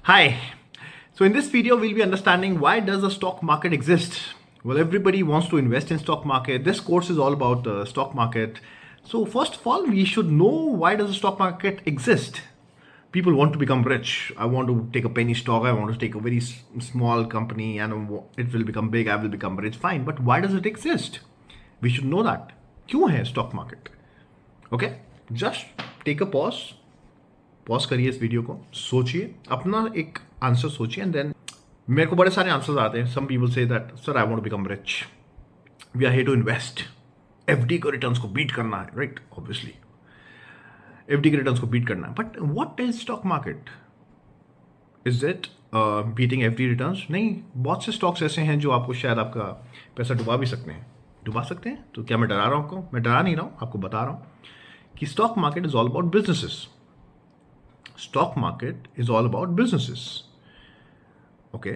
Hi. So in this video, we'll be understanding why does the stock market exist? Well, everybody wants to invest in stock market. This course is all about the stock market. So first of all, we should know why does the stock market exist? People want to become rich. I want to take a penny stock. I want to take a very small company and it will become big. I will become rich. Fine. But why does it exist? We should know that. क्यों है stock market? Okay? Just take a pause. Pause करिए इस video को, सोचिए, अपना एक answer सोचिए and then मेरे को बड़े सारे आंसर्स आते हैं. Some people say that sir I want to become rich, we are here to invest, FD के रिटर्न्स को बीट करना है, राइट? ऑब्वियसली एफडी के रिटर्न्स को बीट करना है. But what is stock market? Is it beating FD returns? नहीं. बहुत से स्टॉक्स ऐसे हैं जो आपको शायद आपका पैसा डुबा भी सकते हैं. डुबा सकते हैं? तो क्या मैं डरा रहा हूँ आपको? मैं डरा नहीं रहा हूँ, आपको बता रहा हूँ कि stock market is all about businesses. Stock market is all about businesses. Okay,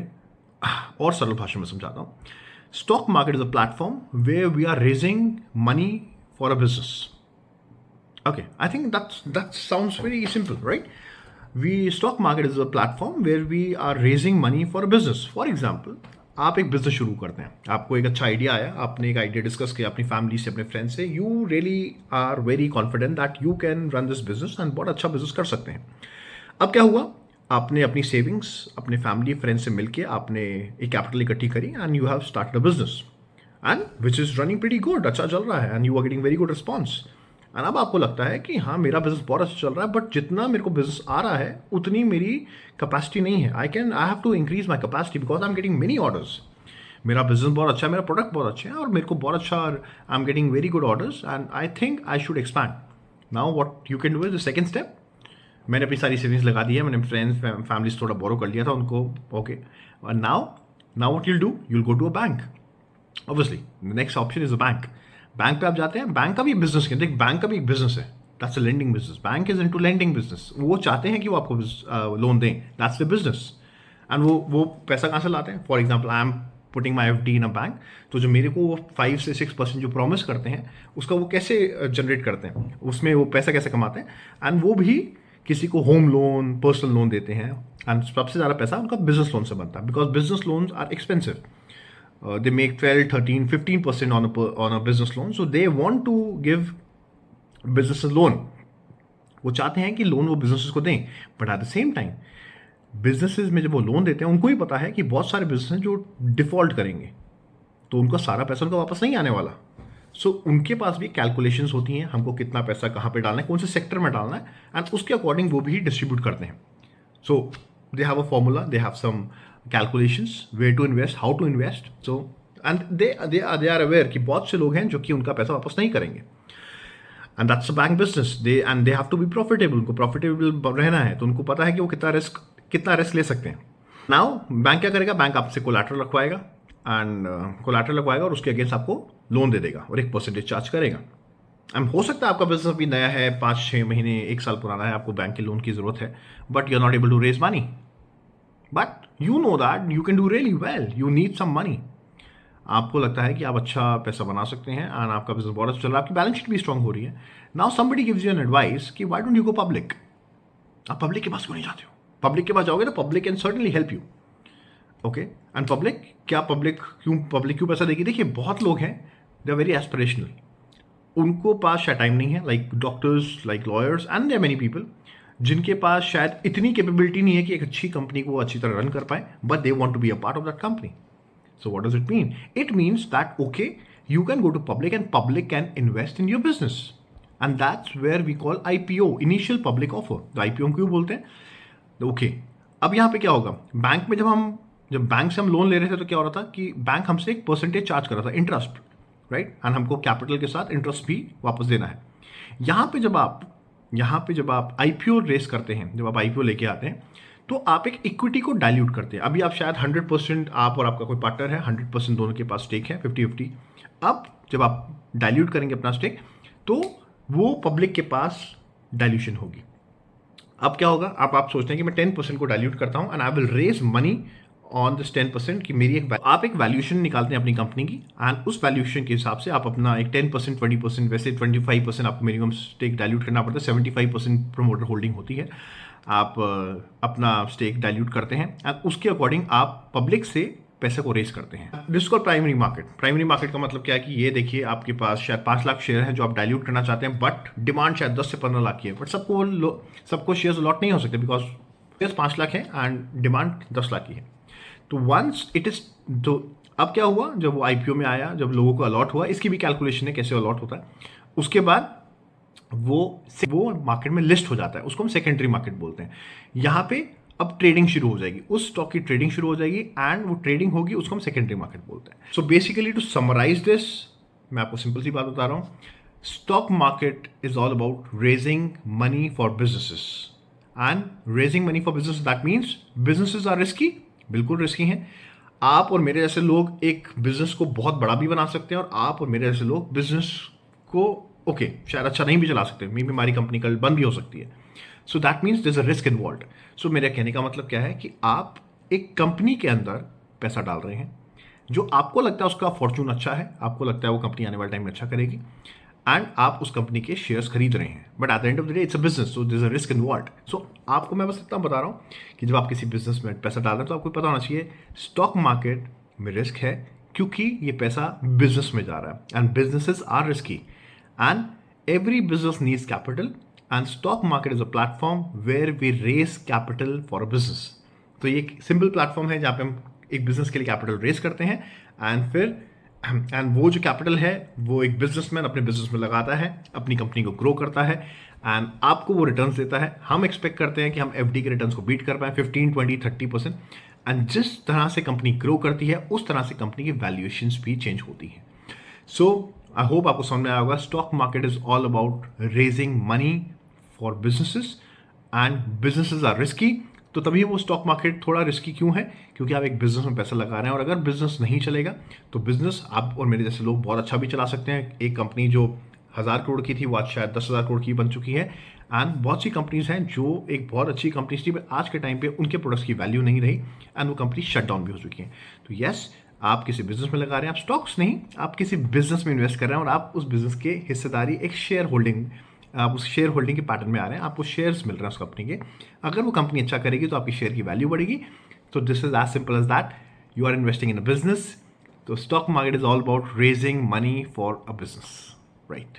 और सरल भाषा में समझाता हूं. Stock market is a platform where we are raising money for a business. Okay, I think that sounds very simple, right? Stock market is a platform where we are raising money for a business. For example, आप एक business शुरू करते हैं, आपको एक अच्छा idea आया, आपने एक आइडिया डिस्कस किया अपनी फैमिली से, अपने फ्रेंड से, you really are very confident that you can run this business and बहुत अच्छा बिजनेस कर सकते हैं. अब क्या हुआ? आपने अपनी सेविंग्स अपने फैमिली फ्रेंड से मिलके आपने एक कैपिटल इकट्ठी करी and you have started a business and which is running pretty good. अच्छा चल रहा है and you are getting very good response. And अब आपको लगता है कि हाँ, मेरा बिजनेस बहुत अच्छा चल रहा है, बट जितना मेरे को बिजनेस आ रहा है उतनी मेरी कैपेसिटी नहीं है. I have to increase my capacity because I am getting many orders. मेरा बिजनेस बहुत अच्छा है, मेरा प्रोडक्ट बहुत अच्छा है और मेरे को बहुत अच्छा, आई am getting very good orders and I think I should expand. Now what you can do is the second step. मैंने अपनी सारी सेविंग्स लगा दी है, मैंने फ्रेंड्स फैमिलीज थोड़ा बोरो कर लिया था उनको. Okay, now what you'll do, you'll go to a bank. Obviously next option is a bank. Bank पे आप जाते हैं, बैंक का भी बिजनेस है. देख, बैंक का भी एक बिजनेस है, that's a lending business. Bank is into lending business. वो चाहते हैं कि वो आपको लोन दें, दैट्स द बिजनेस. एंड वो पैसा कहाँ से लाते हैं? For example, I am putting my F D in a bank. तो जो मेरे को 5 से 6% जो प्रॉमिस करते हैं, उसका वो कैसे जनरेट करते हैं, उसमें वो पैसा कैसे कमाते हैं. एंड वो भी किसी को होम लोन, पर्सनल लोन देते हैं एंड सबसे ज़्यादा पैसा उनका बिजनेस लोन से बनता है because business loans are expensive. They make 12, 13, 15% on a business loan. So they want to give business loan. वो चाहते हैं कि लोन वो बिजनेसेस को दें, but at the same time businesses में जब वो लोन देते हैं, उनको ही पता है कि बहुत सारे बिजनेस हैं जो डिफॉल्ट करेंगे, तो उनका सारा पैसा उनका वापस नहीं आने वाला. सो उनके पास भी कैलकुलेशंस होती हैं, हमको कितना पैसा कहाँ पे डालना है, कौन से सेक्टर में डालना है, एंड उसके अकॉर्डिंग वो भी डिस्ट्रीब्यूट करते हैं. So they have a formula, they have some calculations where to invest, how to invest. So and they are aware कि बहुत से लोग हैं जो कि उनका पैसा वापस नहीं करेंगे. And that's a bank business. They have to be profitable. उनको प्रॉफिटेबल रहना है, तो उनको पता है कि वो कितना रिस्क ले सकते हैं. नाउ बैंक क्या करेगा? बैंक आपसे कोलैटरल रखवाएगा एंड कोलैटरल लगवाएगा और उसके अगेंस्ट आपको लोन दे देगा और 1% चार्ज करेगा. एंड हो सकता है आपका बिजनेस अभी नया है, 5-6 महीने 1 साल पुराना है, आपको बैंक के लोन की जरूरत है, but you are not able to raise money. But you know that you can do really well, you need some money. आपको लगता है कि आप अच्छा पैसा बना सकते हैं एंड आपका बिजनेस बहुत अच्छा चल रहा है, आपकी बैलेंस शीट भी स्ट्रांग हो रही है. Now somebody gives you an advice कि why don't you go public. आप पब्लिक के पास क्यों नहीं जाते हो? पब्लिक के पास जाओगे तो public can certainly help you. Okay, and public क्यों पैसा देगी? देखिए, बहुत लोग हैं, दे आर वेरी एस्पिरेशनल. उनको पास शायद टाइम नहीं है, like doctors, like lawyers, and there many people जिनके पास शायद इतनी कैपेबिलिटी नहीं है कि एक अच्छी कंपनी को अच्छी तरह रन कर पाए, but they want to be a part of that company. So what does it mean? It means that okay, you can go to public and public can invest in your business, and that's where we call IPO, initial public offer. IPO क्यों बोलते हैं? Okay, अब यहाँ पे क्या होगा? Bank में जब बैंक से हम लोन ले रहे थे तो क्या हो रहा था कि बैंक हमसे एक परसेंटेज चार्ज कर रहा था, इंटरेस्ट, राइट? एंड हमको कैपिटल के साथ इंटरेस्ट भी वापस देना है. यहाँ पे जब आप IPO रेस करते हैं, जब आप IPO लेके आते हैं, तो आप एक इक्विटी को डाइल्यूट करते हैं. अभी आप शायद 100%, आप और आपका कोई पार्टनर है, 100% दोनों के पास स्टेक है, 50-50. अब जब आप डाइल्यूट करेंगे अपना स्टेक, तो वो पब्लिक के पास डाइल्यूशन होगी. अब क्या होगा? आप सोचते हैं कि मैं 10% को डाइल्यूट करता हूं and I will raise money on this 10% की मेरी आप एक वैल्यूएशन निकालते हैं अपनी कंपनी की, एंड उस वैल्यूएशन के हिसाब से आप अपना एक 10%, 20%, वैसे 25% आपको मिनिमम स्टेक डाइल्यूट करना पड़ता है, 75% प्रोमोटर होल्डिंग होती है. आप अपना स्टेक डाइल्यूट करते हैं एंड उसके अकॉर्डिंग आप पब्लिक से पैसे को रेस करते हैं। This called primary market. Primary market का मतलब क्या है कि ये देखिए आपके पास शायद 5 लाख शेयर हैं जो आप डाइल्यूट करना चाहते हैं, बट डिमांड शायद 10 से 15 लाख की है, बट सबको शेयर्स अलॉट नहीं हो सकते बिकॉज शेयर्स 5 लाख है एंड डिमांड 10 लाख की है। तो वंस इट इज तो अब क्या हुआ, जब वो आईपीओ में आया, जब लोगों को अलॉट हुआ, इसकी भी कैलकुलेशन है कैसे अलॉट होता है, उसके बाद वो मार्केट में लिस्ट हो जाता है, उसको हम सेकेंडरी मार्केट बोलते हैं। यहाँ पे अब ट्रेडिंग शुरू हो जाएगी, उस स्टॉक की ट्रेडिंग शुरू हो जाएगी एंड वो ट्रेडिंग होगी, उसको हम सेकेंडरी मार्केट बोलते हैं। So basically to summarise this, मैं आपको सिंपल सी बात बता रहा हूँ, stock market is all about raising money for businesses and raising money for business that means businesses are risky, बिल्कुल रिस्की हैं। आप और मेरे जैसे लोग एक बिजनेस को बहुत बड़ा भी बना सकते हैं और आप और मेरे जैसे लोग बिजनेस को शायद अच्छा नहीं भी चला सकते, मे बी हमारी कंपनी कल बंद भी हो सकती है। So that means there is a risk involved. So मेरा कहने का मतलब क्या है कि आप एक कंपनी के अंदर पैसा डाल रहे हैं, जो आपको लगता है उसका फॉर्चून अच्छा है, आपको लगता है वो कंपनी आने वाले टाइम में अच्छा करेगी एंड आप उस कंपनी के शेयर्स खरीद रहे हैं, but at the end of the day it's a business, so there is a risk involved. So आपको मैं बस इतना बता रहा हूँ कि जब आप किसी बिजनेस में पैसा डाल रहे हैं तो आपको पता होना चाहिए स्टॉक मार्केट में रिस्क है, क्योंकि ये पैसा बिजनेस में जा रहा है and businesses are risky and every business needs capital and stock market is a platform where we raise capital for a business। तो ये एक सिंपल प्लेटफॉर्म है जहाँ पे हम एक बिजनेस के लिए कैपिटल रेज करते हैं एंड वो जो कैपिटल है वो एक बिजनेसमैन अपने बिजनेस में लगाता है, अपनी कंपनी को ग्रो करता है एंड आपको वो रिटर्न्स देता है। हम एक्सपेक्ट करते हैं कि हम एफडी के रिटर्न्स को बीट कर पाए 15, 20, 30%। एंड जिस तरह से कंपनी ग्रो करती है उस तरह से कंपनी की वैल्यूएशंस भी चेंज होती हैं। सो आई होप आपको समझ में आया होगा, stock market is all about raising money for businesses and businesses are risky. तो तभी वो स्टॉक मार्केट थोड़ा रिस्की क्यों है, क्योंकि आप एक बिजनेस में पैसा लगा रहे हैं और अगर बिजनेस नहीं चलेगा तो बिजनेस आप और मेरे जैसे लोग बहुत अच्छा भी चला सकते हैं। एक कंपनी जो 1000 करोड़ की थी वो आज शायद 10,000 करोड़ की बन चुकी है एंड बहुत सी कंपनीज हैं जो एक बहुत अच्छी कंपनीज थी, बट आज के टाइम पे उनके प्रोडक्ट्स की वैल्यू नहीं रही एंड वो कंपनी शट डाउन भी हो चुकी है। तो यस, आप किसी बिजनेस में लगा रहे हैं, आप स्टॉक्स नहीं, आप किसी बिजनेस में इन्वेस्ट कर रहे हैं और आप उस बिजनेस के हिस्सेदारी, एक शेयर होल्डिंग, आप उस शेयर होल्डिंग के पैटर्न में आ रहे हैं, आपको शेयर्स मिल रहे हैं उस कंपनी के। अगर वो कंपनी अच्छा करेगी तो आपकी शेयर की वैल्यू बढ़ेगी। तो this is as simple as that, you are investing in a business. तो stock market is all about raising money for a business, right.